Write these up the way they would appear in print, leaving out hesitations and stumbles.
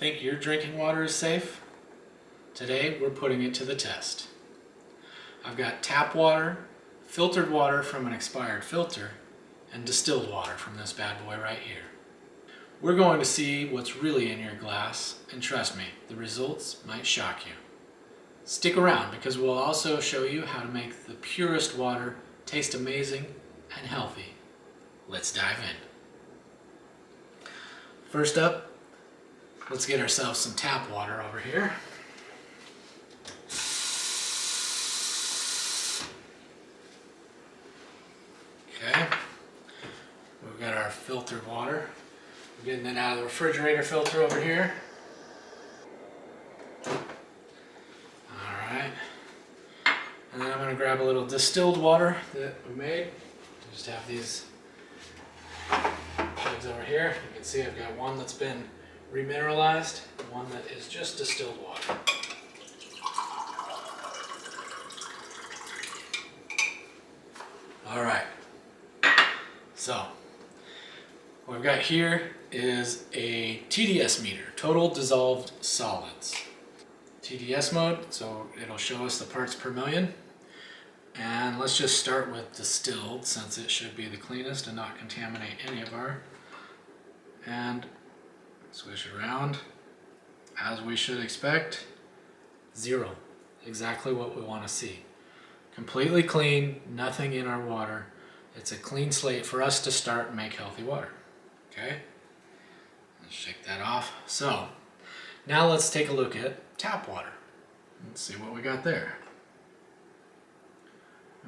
Think your drinking water is safe? Today we're putting it to the test. I've got tap water, filtered water from an expired filter, and distilled water from this bad boy right here. We're going to see what's really in your glass, and trust me, the results might shock you. Stick around because we'll also show you how to make the purest water taste amazing and healthy. Let's dive in. First up, let's get ourselves some tap water over here. Okay, we've got our filtered water. We're getting it out of the refrigerator filter over here. Alright, and then I'm going to grab a little distilled water that we made. Just have these plugs over here. You can see I've got one that's been remineralized, one that is just distilled water. Alright, so what we've got here is a TDS meter, total dissolved solids. TDS mode, so it'll show us the parts per million. And let's just start with distilled, since it should be the cleanest and not contaminate any of our. And switch it around, as we should expect. 0, exactly what we want to see. Completely clean, nothing in our water. It's a clean slate for us to start and make healthy water. Okay, let's shake that off. So now let's take a look at tap water. Let's see what we got there.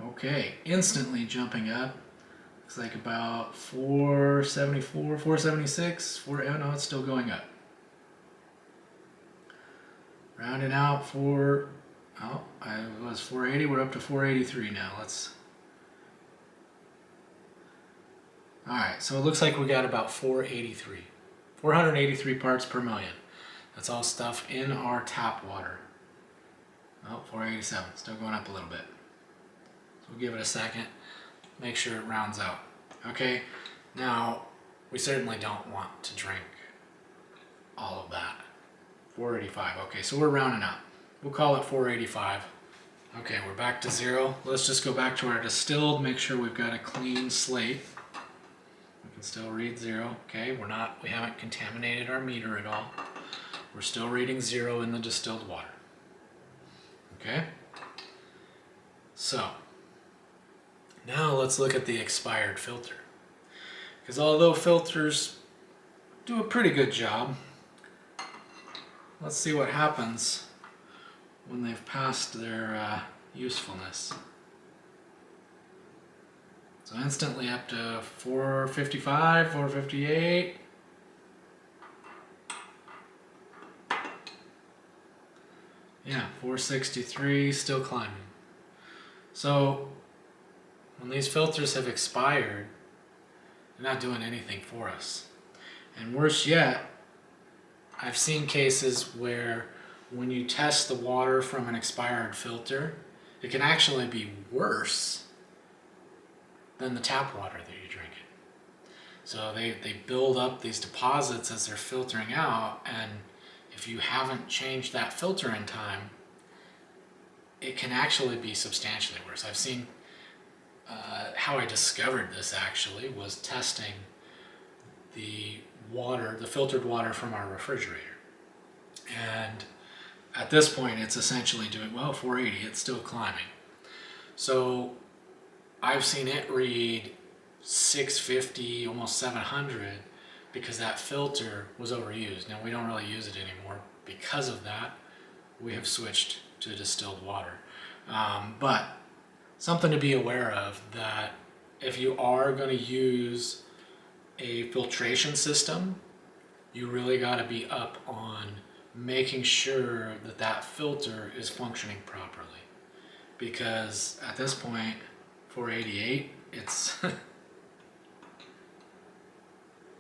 Okay, instantly jumping up. Looks like about 474, 476, oh no, it's still going up. Rounding out for, oh, I was 480, we're up to 483 now. Alright, so it looks like we got about 483 parts per million. That's all stuff in our tap water. Oh, 487, still going up a little bit. So we'll give it a second, make sure it rounds out. Okay, now we certainly don't want to drink all of that. 485, okay, so we're rounding up. We'll call it 485. Okay, we're back to 0. Let's just go back to our distilled, make sure we've got a clean slate. We can still read 0, okay, we haven't contaminated our meter at all. We're still reading 0 in the distilled water. Okay, so now let's look at the expired filter. Because although filters do a pretty good job, let's see what happens when they've passed their usefulness. So instantly up to 455, 458. Yeah, 463, still climbing. So when these filters have expired, they're not doing anything for us. And worse yet, I've seen cases where when you test the water from an expired filter, it can actually be worse than the tap water that you're drinking. So they build up these deposits as they're filtering out, and if you haven't changed that filter in time, it can actually be substantially worse. I've seen how I discovered this actually was testing the water, the filtered water from our refrigerator. And at this point, it's essentially doing, well, 480, it's still climbing. So I've seen it read 650, almost 700, because that filter was overused. Now we don't really use it anymore. Because of that, we have switched to distilled water. But something to be aware of, that if you are going to use a filtration system, you really got to be up on making sure that that filter is functioning properly. Because at this point, 488, it's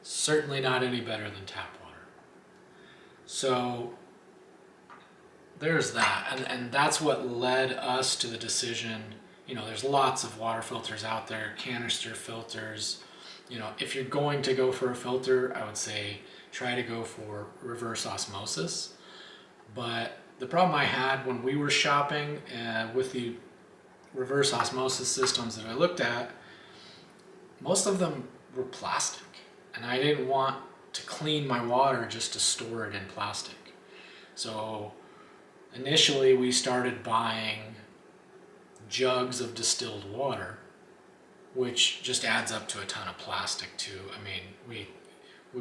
certainly not any better than tap water. So there's that, and that's what led us to the decision. You know, there's lots of water filters out there, canister filters. You know, if you're going to go for a filter, I would say try to go for reverse osmosis. But the problem I had when we were shopping with the reverse osmosis systems that I looked at, most of them were plastic, and I didn't want to clean my water just to store it in plastic. So initially we started buying jugs of distilled water, which just adds up to a ton of plastic too. I mean, we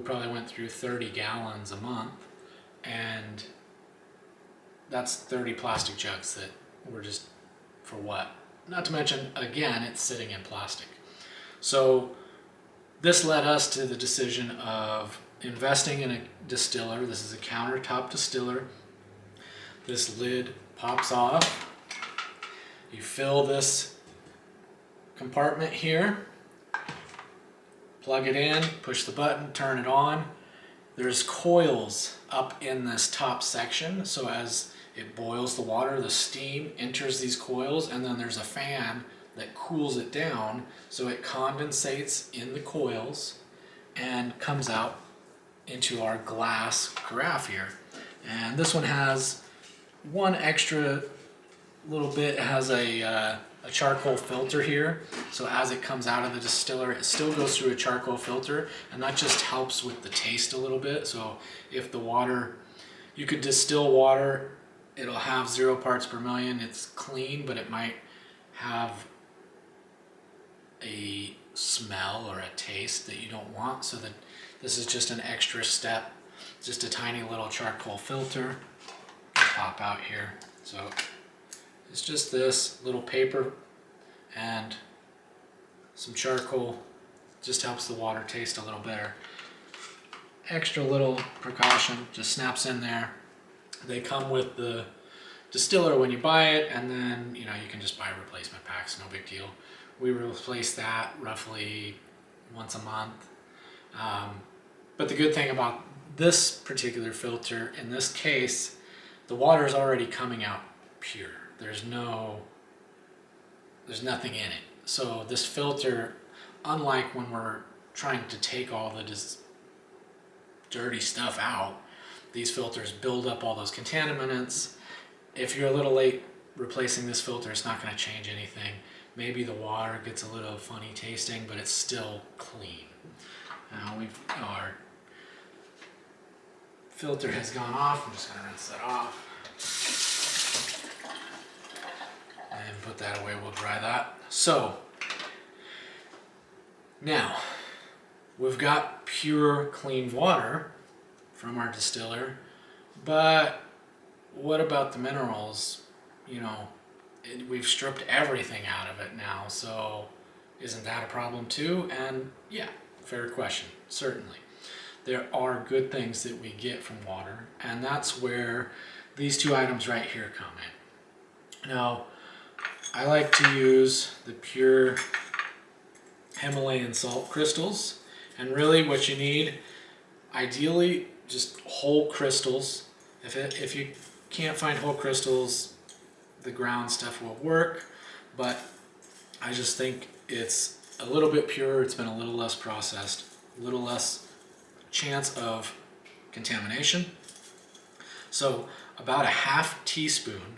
probably went through 30 gallons a month, and that's 30 plastic jugs that were just for what? Not to mention, again, it's sitting in plastic. So this led us to the decision of investing in a distiller. This is a countertop distiller. This lid pops off. You fill this compartment here, plug it in, push the button, turn it on. There's coils up in this top section, so as it boils the water, the steam enters these coils, and then there's a fan that cools it down, so it condensates in the coils and comes out into our glass carafe here. And this one has one extra little bit. It has a charcoal filter here, so as it comes out of the distiller, it still goes through a charcoal filter, and that just helps with the taste a little bit. So if the water, you could distill water, it'll have 0 parts per million, it's clean, but it might have a smell or a taste that you don't want. So that this is just an extra step, just a tiny little charcoal filter. Pop out here. So it's just this little paper and some charcoal, just helps the water taste a little better. Extra little precaution, just snaps in there. They come with the distiller when you buy it, and then you can just buy replacement packs, no big deal. We replace that roughly once a month. But the good thing about this particular filter, in this case, the water is already coming out pure. There's nothing in it. So this filter, unlike when we're trying to take all the dirty stuff out, these filters build up all those contaminants. If you're a little late replacing this filter, it's not going to change anything. Maybe the water gets a little funny tasting, but it's still clean. Now our filter has gone off. I'm just going to rinse that off and put that away. We'll dry that. So now we've got pure, clean water from our distiller, but what about the minerals? We've stripped everything out of it now, so isn't that a problem too? And yeah, fair question, certainly. There are good things that we get from water, and that's where these two items right here come in. Now, I like to use the pure Himalayan salt crystals, and really what you need, ideally, just whole crystals. If you can't find whole crystals, the ground stuff will work, but I just think it's a little bit purer. It's been a little less processed, a little less chance of contamination. So about a half teaspoon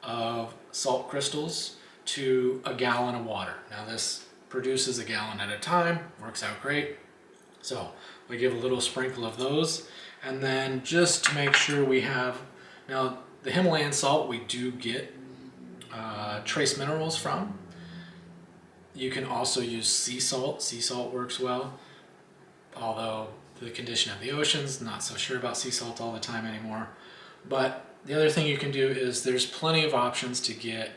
of salt crystals to a gallon of water. Now this produces a gallon at a time, works out great. So we give a little sprinkle of those, and then just to make sure we have, now the Himalayan salt we do get trace minerals from. You can also use sea salt. Sea salt works well, although the condition of the oceans, not so sure about sea salt all the time anymore. But the other thing you can do is there's plenty of options to get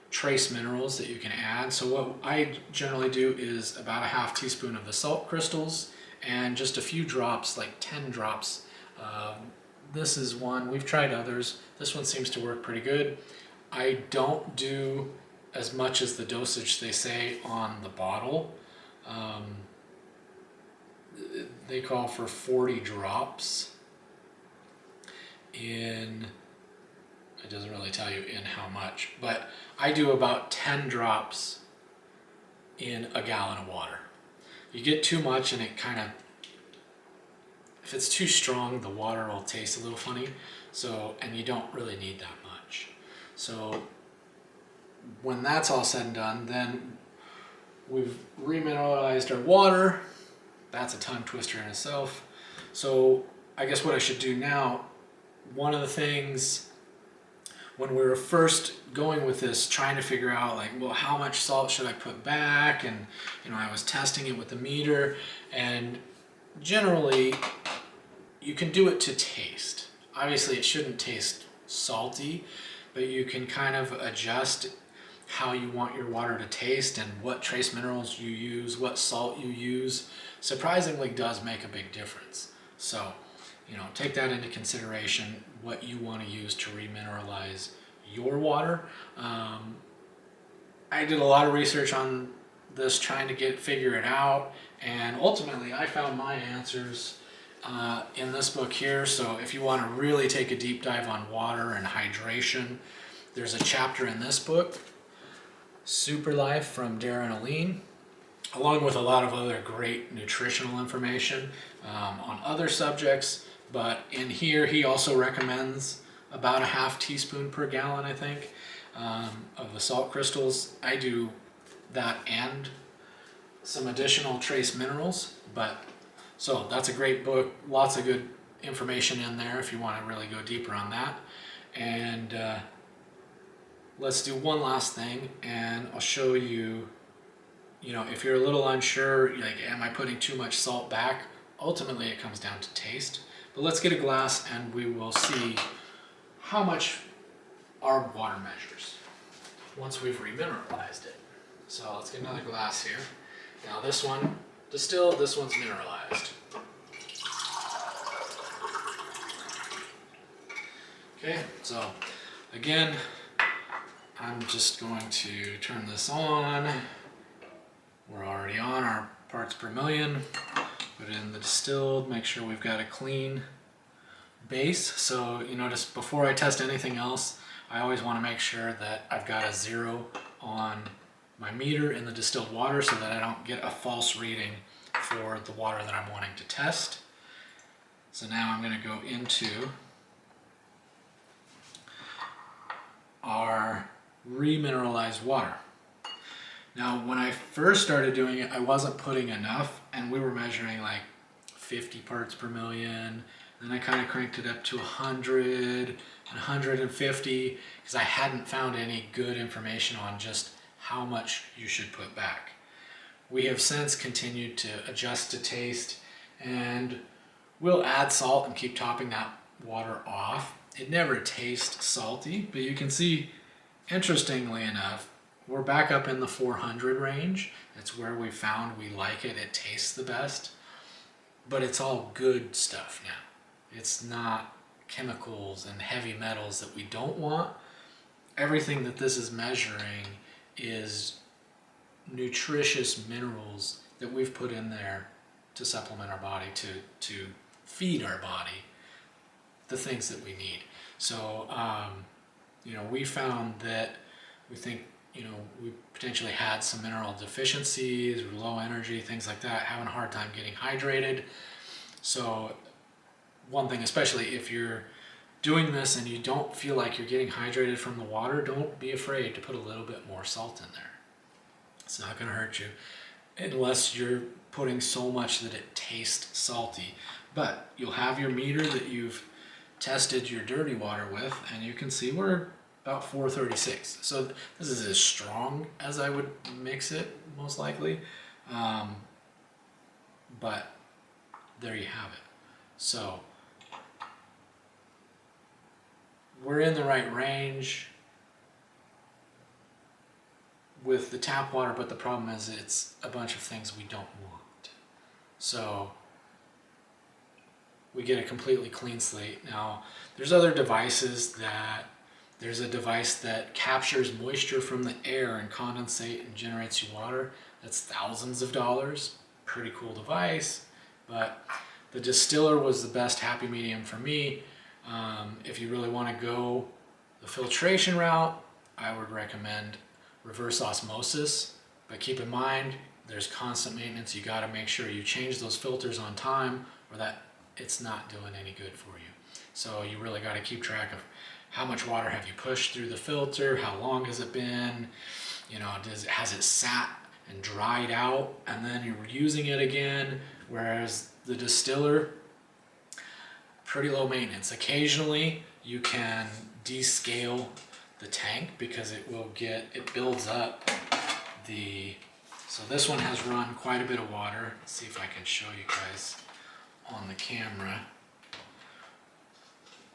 trace minerals that you can add. So what I generally do is about a half teaspoon of the salt crystals and just a few drops, like 10 drops. This is one, we've tried others. This one seems to work pretty good. I don't do as much as the dosage they say on the bottle. They call for 40 drops in, it doesn't really tell you in how much, but I do about 10 drops in a gallon of water. You get too much and it kind of if it's too strong, the water will taste a little funny. So, and you don't really need that much. So when that's all said and done, then we've remineralized our water. That's a tongue twister in itself. So I guess what I should do now, one of the things when we were first going with this, trying to figure out like, well, how much salt should I put back? And, you know, I was testing it with the meter, and generally you can do it to taste. Obviously it shouldn't taste salty, but you can kind of adjust how you want your water to taste and what trace minerals you use, what salt you use. Surprisingly does make a big difference. So, you know, take that into consideration, what you want to use to remineralize your water. I did a lot of research on this, trying to figure it out, and ultimately I found my answers in this book here. So if you want to really take a deep dive on water and hydration, there's a chapter in this book, Super Life from Darren Aline, along with a lot of other great nutritional information on other subjects. But in here, he also recommends about a ½ teaspoon per gallon, I think, of the salt crystals. I do that and some additional trace minerals. But so that's a great book. Lots of good information in there if you want to really go deeper on that. And let's do one last thing, and I'll show you, you know, if you're a little unsure, like, am I putting too much salt back? Ultimately, it comes down to taste. But let's get a glass and we will see how much our water measures once we've remineralized it. So let's get another glass here. Now this one distilled, this one's mineralized. Okay, so again, I'm just going to turn this on. We're already on our parts per million. Put in the distilled, make sure we've got a clean base. So you notice before I test anything else, I always want to make sure that I've got a 0 on my meter in the distilled water so that I don't get a false reading for the water that I'm wanting to test. So now I'm going to go into our remineralized water. Now, when I first started doing it, I wasn't putting enough, and we were measuring like 50 parts per million. Then I kind of cranked it up to 100 and 150 because I hadn't found any good information on just how much you should put back. We have since continued to adjust to taste, and we'll add salt and keep topping that water off. It never tastes salty, but you can see, interestingly enough, we're back up in the 400 range. That's where we found we like it. It tastes the best, but it's all good stuff now. It's not chemicals and heavy metals that we don't want. Everything that this is measuring is nutritious minerals that we've put in there to supplement our body, to feed our body the things that we need. So, you know, we found that we think, you know, we potentially had some mineral deficiencies, low energy, things like that, having a hard time getting hydrated. So one thing, especially if you're doing this and you don't feel like you're getting hydrated from the water, don't be afraid to put a little bit more salt in there. It's not going to hurt you unless you're putting so much that it tastes salty. But you'll have your meter that you've tested your dirty water with, and you can see we're about 436. So this is as strong as I would mix it, most likely. But there you have it. So we're in the right range with the tap water, but the problem is it's a bunch of things we don't want. So we get a completely clean slate. Now, there's other devices that, there's a device that captures moisture from the air and condensate and generates you water. That's thousands of dollars. Pretty cool device, but the distiller was the best happy medium for me. If you really want to go the filtration route, I would recommend reverse osmosis, but keep in mind there's constant maintenance. You got to make sure you change those filters on time, or that it's not doing any good for you. So you really got to keep track of how much water have you pushed through the filter, how long has it been, has it sat and dried out and then you're using it again. Whereas the distiller, pretty low maintenance. Occasionally you can descale the tank because it builds up so this one has run quite a bit of water. Let's see if I can show you guys on the camera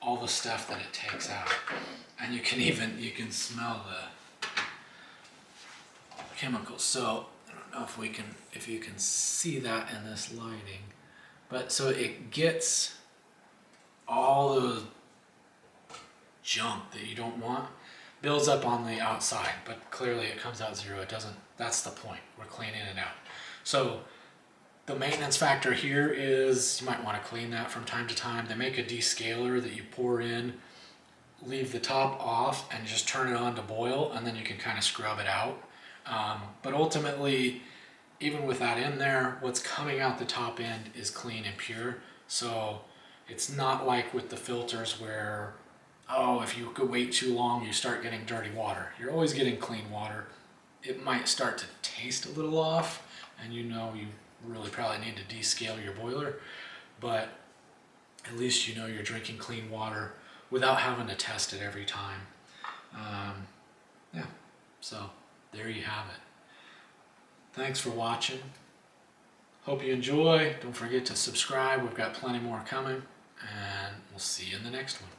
all the stuff that it takes out. And you can smell the chemicals. So I don't know if you can see that in this lighting, but so it gets all the junk that you don't want, builds up on the outside, but clearly it comes out zero. It doesn't, that's the point. We're cleaning it out. So the maintenance factor here is you might want to clean that from time to time. They make a descaler that you pour in, leave the top off, and just turn it on to boil, and then you can kind of scrub it out. But ultimately, even with that in there, what's coming out the top end is clean and pure. So it's not like with the filters where, if you could wait too long, you start getting dirty water. You're always getting clean water. It might start to taste a little off, and you really probably need to descale your boiler, but at least you're drinking clean water without having to test it every time. So there you have it. Thanks for watching. Hope you enjoy. Don't forget to subscribe. We've got plenty more coming, and we'll see you in the next one.